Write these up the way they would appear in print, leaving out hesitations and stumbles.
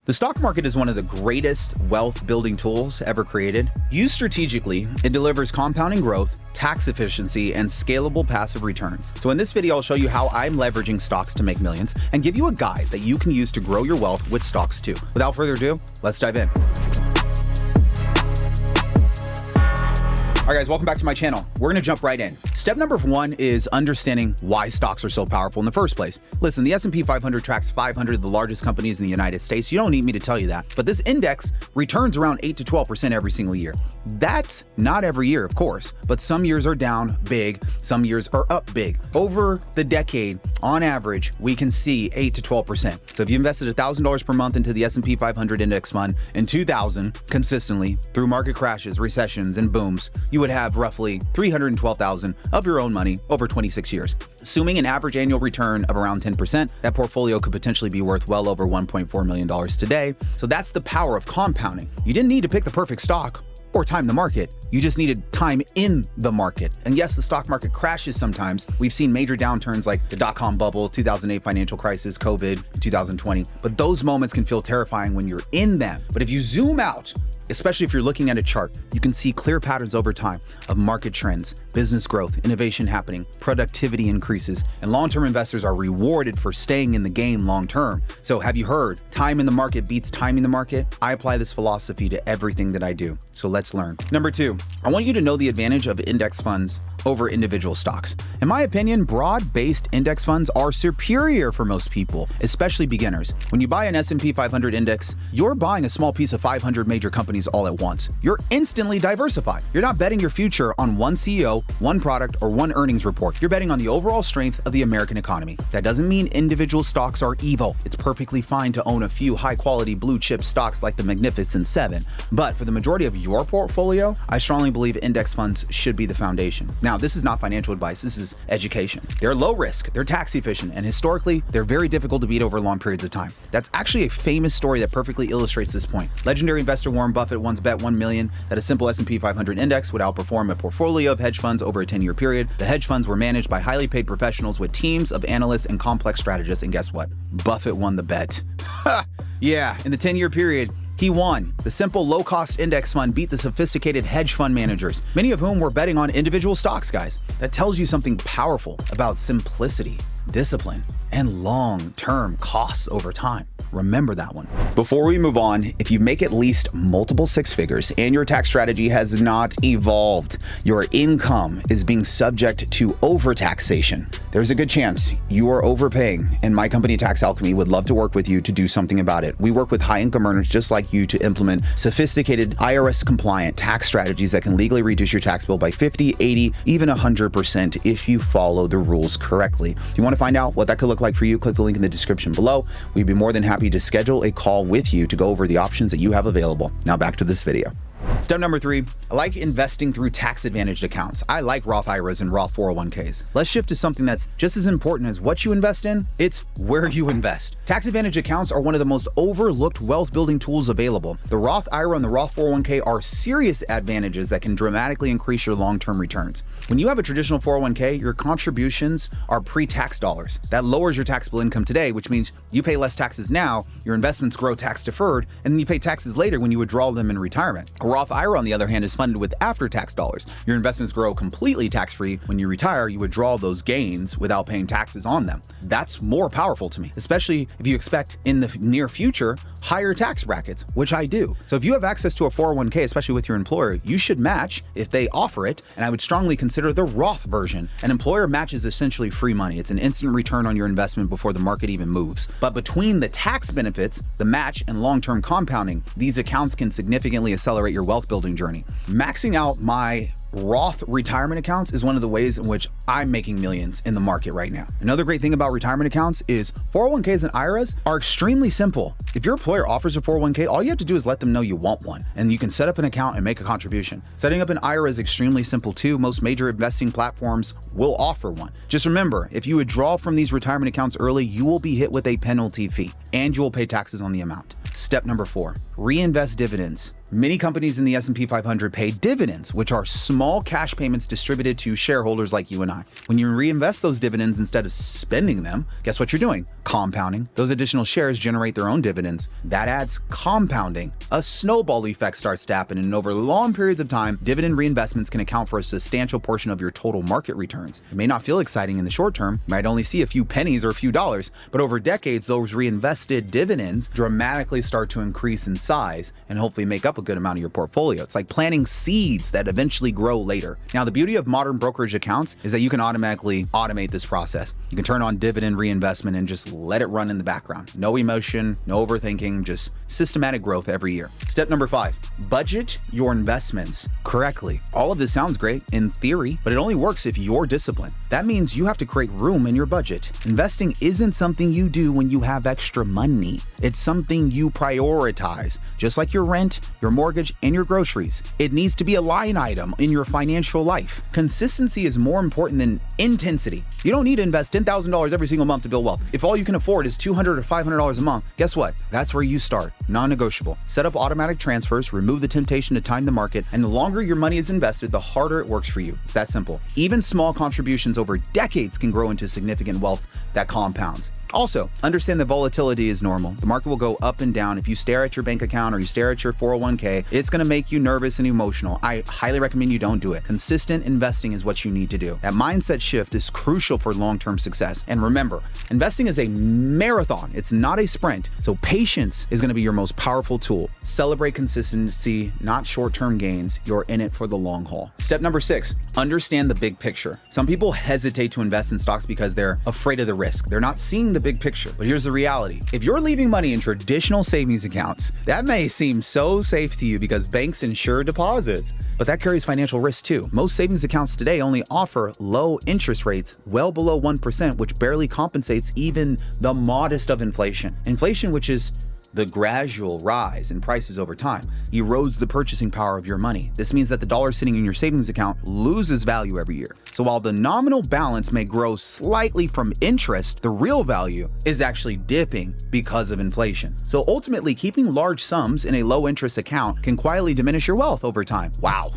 The stock market is one of the greatest wealth building tools ever created. Used strategically, it delivers compounding growth, tax efficiency, and scalable passive returns. So in this video, I'll show you how I'm leveraging stocks to make millions and give you a guide that you can use to grow your wealth with stocks too. Without further ado, let's dive in. All right, guys, welcome back to my channel. We're gonna jump right in. Step number one is understanding why stocks are so powerful in the first place. Listen, the S&P 500 tracks 500 of the largest companies in the United States. You don't need me to tell you that, but this index returns around 8 to 12% every single year. That's not every year, of course, but some years are down big, some years are up big. Over the decade, on average, we can see 8 to 12%. So if you invested $1,000 per month into the S&P 500 index fund in 2000 consistently through market crashes, recessions, and booms, you would have roughly $312,000 of your own money over 26 years. Assuming an average annual return of around 10%, that portfolio could potentially be worth well over $1.4 million today. So that's the power of compounding. You didn't need to pick the perfect stock or time the market. You just needed time in the market. And yes, the stock market crashes sometimes. We've seen major downturns like the dot-com bubble, 2008 financial crisis, COVID, 2020. But those moments can feel terrifying when you're in them. But if you zoom out, especially if you're looking at a chart, you can see clear patterns over time of market trends, business growth, innovation happening, productivity increases, and long-term investors are rewarded for staying in the game long-term. So have you heard, time in the market beats timing the market? I apply this philosophy to everything that I do. So let's learn. Number two, I want you to know the advantage of index funds over individual stocks. In my opinion, broad-based index funds are superior for most people, especially beginners. When you buy an S&P 500 index, you're buying a small piece of 500 major companies all at once. You're instantly diversified. You're not betting your future on one CEO, one product, or one earnings report. You're betting on the overall strength of the American economy. That doesn't mean individual stocks are evil. It's perfectly fine to own a few high-quality blue-chip stocks like the Magnificent Seven. But for the majority of your portfolio, I strongly believe index funds should be the foundation. Now, this is not financial advice. This is education. They're low risk, they're tax efficient, and historically, they're very difficult to beat over long periods of time. That's actually a famous story that perfectly illustrates this point. Legendary investor Warren Buffett once bet $1 million that a simple S&P 500 index would outperform a portfolio of hedge funds over a 10-year period. The hedge funds were managed by highly paid professionals with teams of analysts and complex strategists, and guess what? Buffett won the bet. Yeah, in the 10-year period, he won. The simple low-cost index fund beat the sophisticated hedge fund managers, many of whom were betting on individual stocks, guys. That tells you something powerful about simplicity, discipline, and long-term costs over time. Remember that one. Before we move on, if you make at least multiple six figures and your tax strategy has not evolved, your income is being subject to overtaxation, there's a good chance you are overpaying, and my company Tax Alchemy would love to work with you to do something about it. We work with high-income earners just like you to implement sophisticated IRS-compliant tax strategies that can legally reduce your tax bill by 50, 80, even 100% if you follow the rules correctly. If you want to find out what that could look like for you, click the link in the description below. We'd be more than happy to schedule a call with you to go over the options that you have available. Now back to this video. Step number three, I like investing through tax-advantaged accounts. I like Roth IRAs and Roth 401ks. Let's shift to something that's just as important as what you invest in. It's where you invest. Tax-advantaged accounts are one of the most overlooked wealth-building tools available. The Roth IRA and the Roth 401k are serious advantages that can dramatically increase your long-term returns. When you have a traditional 401k, your contributions are pre-tax dollars. That lowers your taxable income today, which means you pay less taxes now, your investments grow tax-deferred, and then you pay taxes later when you withdraw them in retirement. A Roth IRA, on the other hand, is funded with after-tax dollars. Your investments grow completely tax-free. When you retire, you withdraw those gains without paying taxes on them. That's more powerful to me, especially if you expect in the near future higher tax brackets, which I do. So if you have access to a 401k, especially with your employer, you should match if they offer it, and I would strongly consider the Roth version. An employer match is essentially free money. It's an instant return on your investment before the market even moves. But between the tax benefits, the match, and long-term compounding, these accounts can significantly accelerate your wealth building journey. Maxing out my Roth retirement accounts is one of the ways in which I'm making millions in the market right now. Another great thing about retirement accounts is 401ks and IRAs are extremely simple. If your employer offers a 401k, all you have to do is let them know you want one, and you can set up an account and make a contribution. Setting up an IRA is extremely simple too. Most major investing platforms will offer one. Just remember, if you withdraw from these retirement accounts early, you will be hit with a penalty fee, and you will pay taxes on the amount. Step number 4, reinvest dividends. Many companies in the S&P 500 pay dividends, which are small cash payments distributed to shareholders like you and I. time. When you reinvest those dividends instead of spending them, guess what you're doing? Compounding. Those additional shares generate their own dividends. That adds compounding. A snowball effect starts to happen, and over long periods of time, dividend reinvestments can account for a substantial portion of your total market returns. It may not feel exciting in the short term, you might only see a few pennies or a few dollars, but over decades, those reinvested dividends dramatically start to increase in size and hopefully make up a good amount of your portfolio. It's like planting seeds that eventually grow later. Now, the beauty of modern brokerage accounts is that you can automatically automate this process. You can turn on dividend reinvestment and just let it run in the background. No emotion, no overthinking, just systematic growth every year. Step number 5, budget your investments correctly. All of this sounds great in theory, but it only works if you're disciplined. That means you have to create room in your budget. Investing isn't something you do when you have extra money. It's something you prioritize, just like your rent, your mortgage, and your groceries. It needs to be a line item in your financial life. Consistency is more important than intensity. You don't need to invest $10,000 every single month to build wealth. If all you can afford is $200 or $500 a month, guess what? That's where you start. Non-negotiable. Set up automatic transfers, remove the temptation to time the market, and the longer your money is invested, the harder it works for you. It's that simple. Even small contributions over decades can grow into significant wealth that compounds. Also, understand that volatility is normal. The market will go up and down. If you stare at your bank account or you stare at your 401k, it's going to make you nervous and emotional. I highly recommend you don't do it. Consistent investing is what you need to do. That mindset shift is crucial for long-term success. And remember, investing is a marathon. It's not a sprint. So patience is going to be your most powerful tool. Celebrate consistency, not short-term gains. You're in it for the long haul. Step number 6, understand the big picture. Some people hesitate to invest in stocks because they're afraid of the risk. They're not seeing the big picture. But here's the reality. If you're leaving money in traditional savings accounts, that may seem so safe to you because banks insure deposits, but that carries financial risk too. Most savings accounts today only offer low interest rates, well below 1%, which barely compensates even the modest of inflation. Inflation, which is the gradual rise in prices over time, erodes the purchasing power of your money. This means that the dollar sitting in your savings account loses value every year. So while the nominal balance may grow slightly from interest, the real value is actually dipping because of inflation. So ultimately, keeping large sums in a low interest account can quietly diminish your wealth over time. Wow,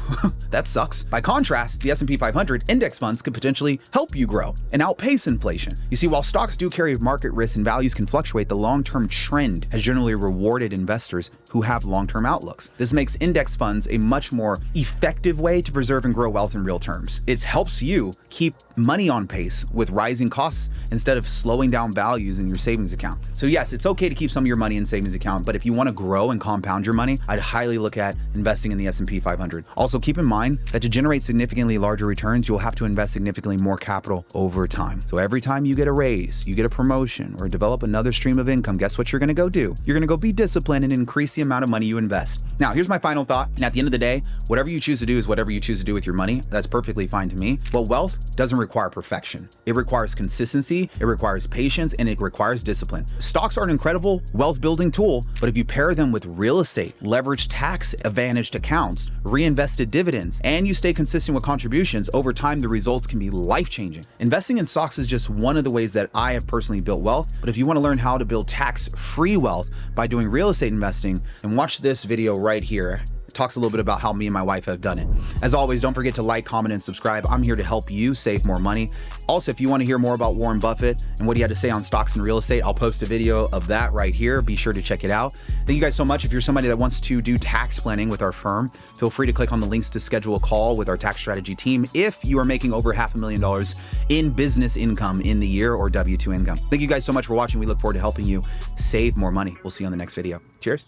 that sucks. By contrast, the S&P 500 index funds could potentially help you grow and outpace inflation. You see, while stocks do carry market risk and values can fluctuate, the long-term trend has generally rewarded investors who have long-term outlooks. This makes index funds a much more effective way to preserve and grow wealth in real terms. It helps you keep money on pace with rising costs instead of slowing down values in your savings account. So yes, it's okay to keep some of your money in savings account, but if you want to grow and compound your money, I'd highly look at investing in the S&P 500. Also, keep in mind that to generate significantly larger returns, you'll have to invest significantly more capital over time. So every time you get a raise, you get a promotion, or develop another stream of income, guess what you're going to go do? You're going to go be disciplined and increase the amount of money you invest. Now, here's my final thought. And at the end of the day, whatever you choose to do is whatever you choose to do with your money. That's perfectly fine to me. But wealth doesn't require perfection. It requires consistency, it requires patience, and it requires discipline. Stocks are an incredible wealth building tool, but if you pair them with real estate, leveraged tax advantaged accounts, reinvested dividends, and you stay consistent with contributions, over time, the results can be life-changing. Investing in stocks is just one of the ways that I have personally built wealth. But if you want to learn how to build tax-free wealth by doing real estate investing, and watch this video right here. It talks a little bit about how me and my wife have done it. As always, don't forget to like, comment, and subscribe. I'm here to help you save more money. Also, if you want to hear more about Warren Buffett and what he had to say on stocks and real estate, I'll post a video of that right here. Be sure to check it out. Thank you guys so much. If you're somebody that wants to do tax planning with our firm, feel free to click on the links to schedule a call with our tax strategy team if you are making over $500,000 in business income in the year or W-2 income. Thank you guys so much for watching. We look forward to helping you save more money. We'll see you on the next video. Cheers.